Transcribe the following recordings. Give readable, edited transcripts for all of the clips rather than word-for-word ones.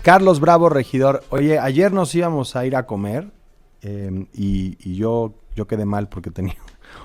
Carlos Bravo, regidor. Oye, ayer nos íbamos a ir a comer y yo quedé mal porque tenía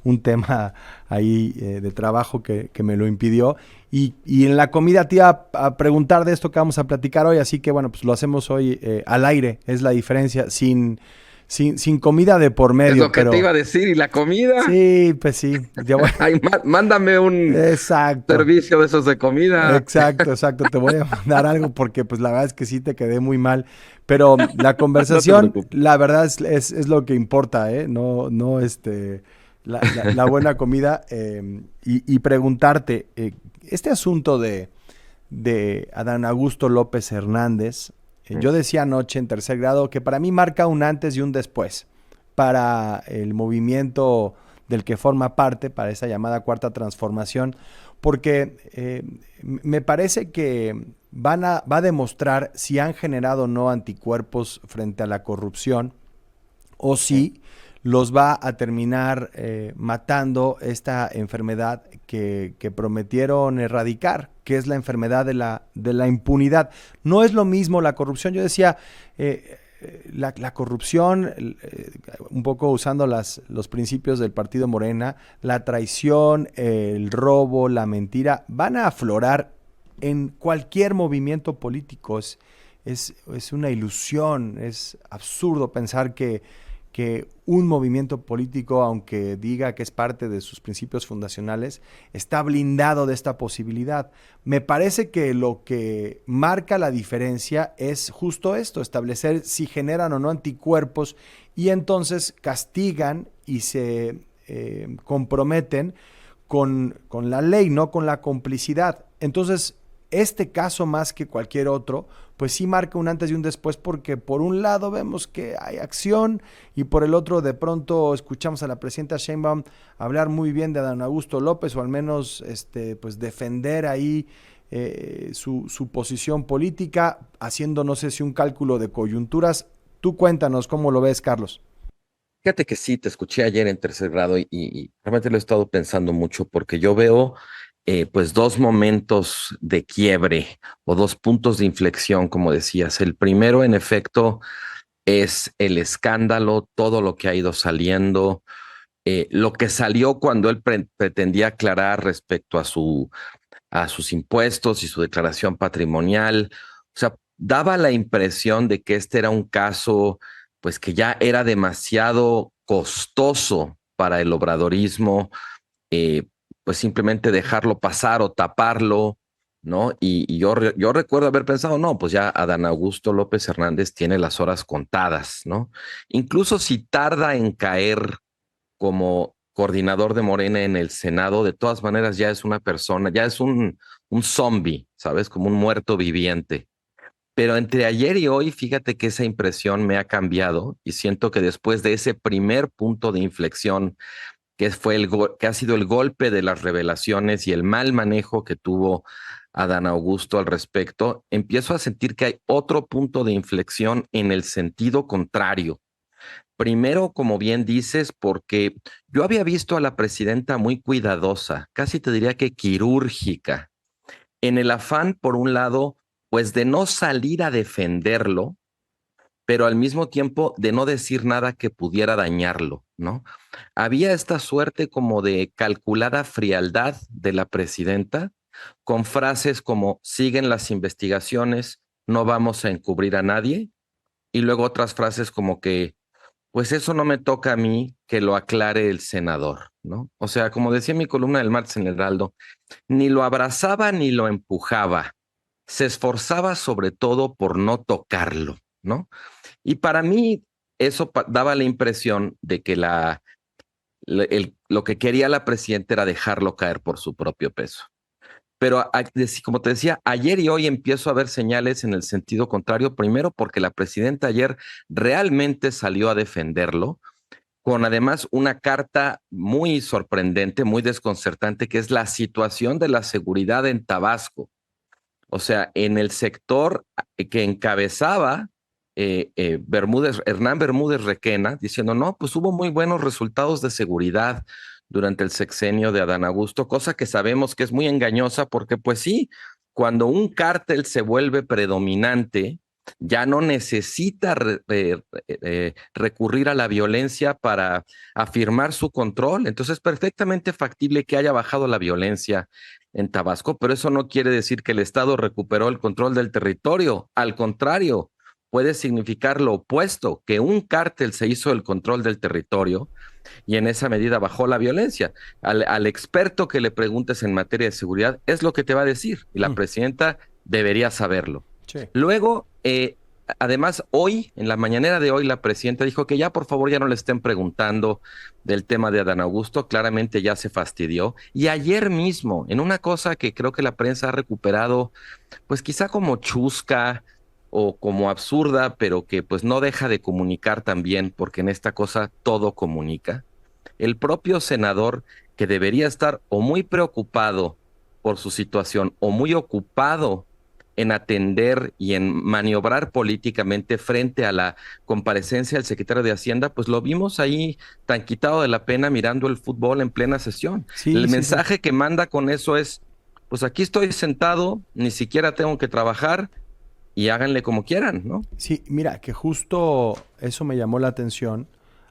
un tema ahí de trabajo que me lo impidió. Y en la comida te iba a preguntar de esto que vamos a platicar hoy, así que bueno, pues lo hacemos hoy al aire, es la diferencia, sin comida de por Es medio, lo que te pero iba a decir. ¿Y la comida? sí, pues sí, ya voy. Ay, mándame un Exacto. servicio de esos de comida. Exacto, exacto. Te voy a mandar algo porque pues la verdad es que sí te quedé muy mal. Pero la No te conversación, preocupes. la verdad es lo que importa, ¿eh? No, la buena comida. Y preguntarte, este asunto de Adán Augusto López Hernández, yo decía anoche en tercer grado que para mí marca un antes y un después para el movimiento del que forma parte, para esa llamada cuarta transformación, porque me parece que va a demostrar si han generado o no anticuerpos frente a la corrupción o si los va a terminar matando esta enfermedad que prometieron erradicar, que es la enfermedad de la impunidad. No es lo mismo la corrupción. Yo decía, la corrupción, un poco usando los principios del partido Morena, la traición, el robo, la mentira, van a aflorar en cualquier movimiento político. Es una ilusión, es absurdo pensar que un movimiento político, aunque diga que es parte de sus principios fundacionales, está blindado de esta posibilidad. Me parece que lo que marca la diferencia es justo esto, establecer si generan o no anticuerpos y entonces castigan y se comprometen con la ley, no con la complicidad. Entonces, este caso más que cualquier otro, pues sí marca un antes y un después porque por un lado vemos que hay acción y por el otro de pronto escuchamos a la presidenta Sheinbaum hablar muy bien de Adán Augusto López o al menos pues defender ahí su posición política haciendo no sé si un cálculo de coyunturas. Tú cuéntanos cómo lo ves, Carlos. Fíjate que sí, te escuché ayer en tercer grado y realmente lo he estado pensando mucho porque yo veo pues dos momentos de quiebre o dos puntos de inflexión, como decías. El primero, en efecto, es el escándalo, todo lo que ha ido saliendo, lo que salió cuando él pretendía aclarar respecto a sus impuestos y su declaración patrimonial. O sea, daba la impresión de que este era un caso, pues que ya era demasiado costoso para el obradorismo, eh, pues simplemente dejarlo pasar o taparlo, ¿no? Y yo recuerdo haber pensado, no, pues ya Adán Augusto López Hernández tiene las horas contadas, ¿no? Incluso si tarda en caer como coordinador de Morena en el Senado, de todas maneras ya es una persona, ya es un zombie, ¿sabes? Como un muerto viviente. Pero entre ayer y hoy, fíjate que esa impresión me ha cambiado y siento que después de ese primer punto de inflexión, que fue que ha sido el golpe de las revelaciones y el mal manejo que tuvo Adán Augusto al respecto, empiezo a sentir que hay otro punto de inflexión en el sentido contrario. Primero, como bien dices, porque yo había visto a la presidenta muy cuidadosa, casi te diría que quirúrgica, en el afán, por un lado, pues de no salir a defenderlo, pero al mismo tiempo de no decir nada que pudiera dañarlo, ¿no? Había esta suerte como de calculada frialdad de la presidenta, con frases como siguen las investigaciones, no vamos a encubrir a nadie, y luego otras frases como que pues eso no me toca a mí que lo aclare el senador, ¿no? O sea, como decía mi columna del martes en el Heraldo, ni lo abrazaba ni lo empujaba, se esforzaba sobre todo por no tocarlo, ¿no? Y para mí eso daba la impresión de que lo que quería la presidenta era dejarlo caer por su propio peso. Pero como te decía, ayer y hoy empiezo a ver señales en el sentido contrario. Primero, porque la presidenta ayer realmente salió a defenderlo, con además una carta muy sorprendente, muy desconcertante, que es la situación de la seguridad en Tabasco. O sea, en el sector que encabezaba Hernán Bermúdez Requena, diciendo, no, pues hubo muy buenos resultados de seguridad durante el sexenio de Adán Augusto, cosa que sabemos que es muy engañosa porque pues sí, cuando un cártel se vuelve predominante, ya no necesita recurrir a la violencia para afirmar su control. Entonces es perfectamente factible que haya bajado la violencia en Tabasco, pero eso no quiere decir que el Estado recuperó el control del territorio. Al contrario, puede significar lo opuesto, que un cártel se hizo el control del territorio y en esa medida bajó la violencia. Al experto que le preguntes en materia de seguridad es lo que te va a decir y la presidenta debería saberlo. Sí. Luego, además, hoy, en la mañanera de hoy, la presidenta dijo que ya por favor ya no le estén preguntando del tema de Adán Augusto, claramente ya se fastidió. Y ayer mismo, en una cosa que creo que la prensa ha recuperado, pues quizá como chusca o como absurda, pero que pues no deja de comunicar también, porque en esta cosa todo comunica. El propio senador que debería estar o muy preocupado por su situación o muy ocupado en atender y en maniobrar políticamente frente a la comparecencia del secretario de Hacienda, pues lo vimos ahí tan quitado de la pena mirando el fútbol en plena sesión. Sí, El sí, sí. mensaje que manda con eso es, pues aquí estoy sentado, ni siquiera tengo que trabajar y háganle como quieran, ¿no? Sí, mira, que justo eso me llamó la atención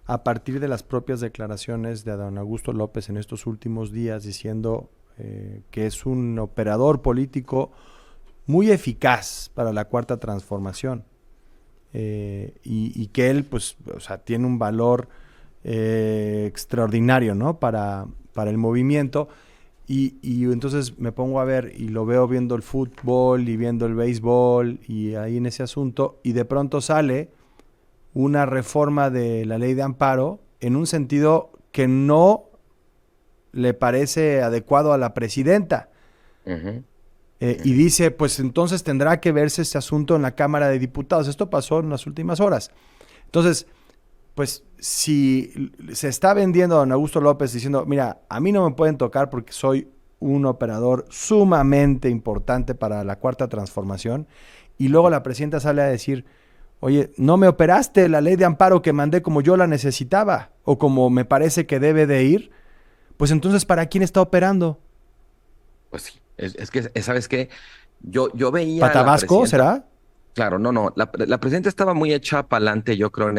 a partir de las propias declaraciones de Adán Augusto López en estos últimos días diciendo que es un operador político muy eficaz para la cuarta transformación y que él, pues, o sea, tiene un valor extraordinario, ¿no? Para el movimiento. Y entonces me pongo a ver y lo veo viendo el fútbol y viendo el béisbol y ahí en ese asunto y de pronto sale una reforma de la ley de amparo en un sentido que no le parece adecuado a la presidenta. Ujú. Y dice, pues entonces tendrá que verse este asunto en la Cámara de Diputados. Esto pasó en las últimas horas. Entonces, pues si se está vendiendo a don Augusto López diciendo, mira, a mí no me pueden tocar porque soy un operador sumamente importante para la cuarta transformación, y luego la presidenta sale a decir, oye, no me operaste la ley de amparo que mandé como yo la necesitaba o como me parece que debe de ir, pues entonces ¿para quién está operando? Pues sí, es que, ¿sabes qué? Yo veía ¿Para a la Tabasco presidenta. será? Claro, no. La presidenta estaba muy hecha para adelante, yo creo, en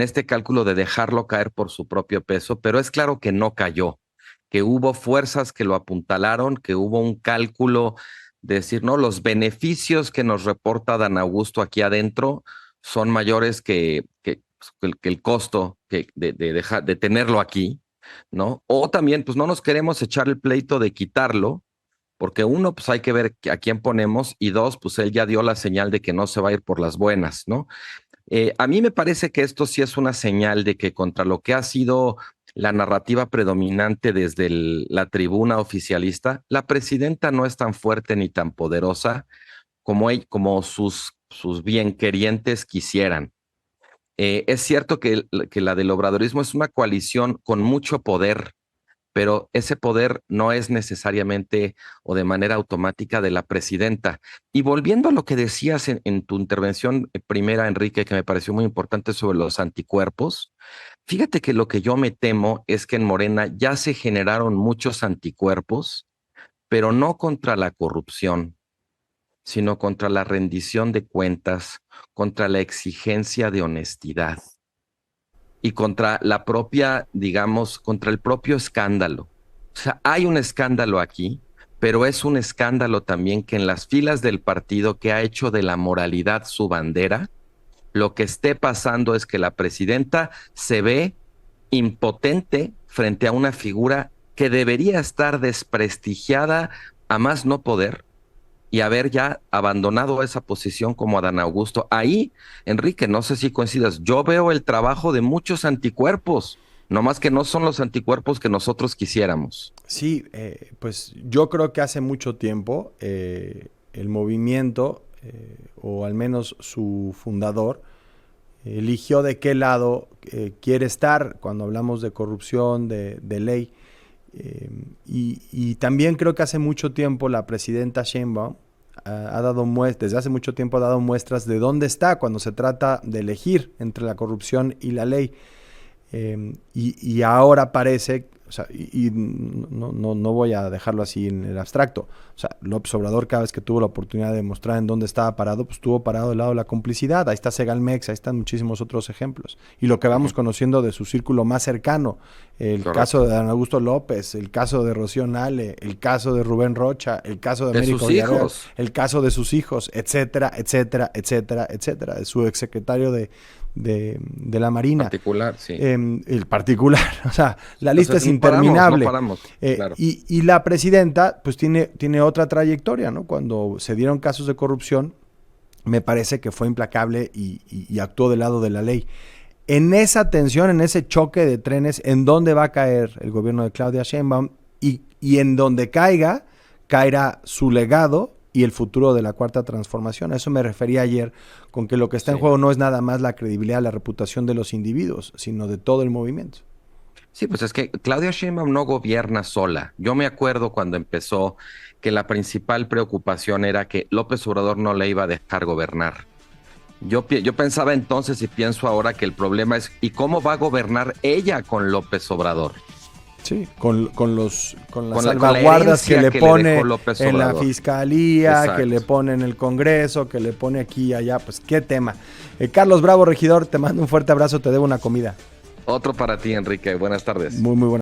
este cálculo de dejarlo caer por su propio peso, pero es claro que no cayó, que hubo fuerzas que lo apuntalaron, que hubo un cálculo de decir, no, los beneficios que nos reporta Dan Augusto aquí adentro son mayores que el costo de tenerlo aquí, ¿no? O también, pues no nos queremos echar el pleito de quitarlo porque uno, pues hay que ver a quién ponemos y dos, pues él ya dio la señal de que no se va a ir por las buenas, ¿no? A mí me parece que esto sí es una señal de que contra lo que ha sido la narrativa predominante desde la tribuna oficialista, la presidenta no es tan fuerte ni tan poderosa como sus bienquerientes quisieran. Es cierto que la del obradorismo es una coalición con mucho poder, pero ese poder no es necesariamente o de manera automática de la presidenta. Y volviendo a lo que decías en tu intervención primera, Enrique, que me pareció muy importante sobre los anticuerpos, fíjate que lo que yo me temo es que en Morena ya se generaron muchos anticuerpos, pero no contra la corrupción, sino contra la rendición de cuentas, contra la exigencia de honestidad y contra la propia, digamos, contra el propio escándalo. O sea, hay un escándalo aquí, pero es un escándalo también que en las filas del partido que ha hecho de la moralidad su bandera, lo que esté pasando es que la presidenta se ve impotente frente a una figura que debería estar desprestigiada a más no poder y haber ya abandonado esa posición como Adán Augusto. Ahí, Enrique, no sé si coincidas, yo veo el trabajo de muchos anticuerpos, no más que no son los anticuerpos que nosotros quisiéramos. Sí, pues yo creo que hace mucho tiempo el movimiento, o al menos su fundador, eligió de qué lado quiere estar cuando hablamos de corrupción, de ley. Y también creo que hace mucho tiempo la presidenta Sheinbaum ha dado muestras, desde hace mucho tiempo ha dado muestras de dónde está cuando se trata de elegir entre la corrupción y la ley. Y ahora parece, O sea, y no voy a dejarlo así en el abstracto. O sea, López Obrador, cada vez que tuvo la oportunidad de mostrar en dónde estaba parado, pues estuvo parado del lado de la complicidad. Ahí está Segalmex, ahí están muchísimos otros ejemplos. Y lo que vamos conociendo de su círculo más cercano, el caso de Dan Augusto López, el caso de Rocío Nale, el caso de Rubén Rocha, el caso de Américo Villarreal, el caso de sus hijos, etcétera, etcétera, etcétera, etcétera, de su exsecretario de la Marina. Particular, sí. El particular, o sea, la lista es interminable. No paramos, claro. Y la presidenta, pues tiene otra trayectoria, ¿no? Cuando se dieron casos de corrupción, me parece que fue implacable y actuó del lado de la ley. En esa tensión, en ese choque de trenes, ¿en dónde va a caer el gobierno de Claudia Sheinbaum? Y en donde caerá su legado y el futuro de la Cuarta Transformación. A eso me refería ayer, con que lo que está en juego no es nada más la credibilidad, la reputación de los individuos, sino de todo el movimiento. Sí, pues es que Claudia Sheinbaum no gobierna sola. Yo me acuerdo cuando empezó que la principal preocupación era que López Obrador no le iba a dejar gobernar. Yo pensaba entonces y pienso ahora que el problema es ¿y cómo va a gobernar ella con López Obrador? Sí, con las salvaguardas que le pone en la fiscalía, exacto, que le pone en el Congreso, que le pone aquí y allá, pues qué tema. Carlos Bravo, regidor, te mando un fuerte abrazo, te debo una comida. Otro para ti, Enrique, buenas tardes. Muy buenas.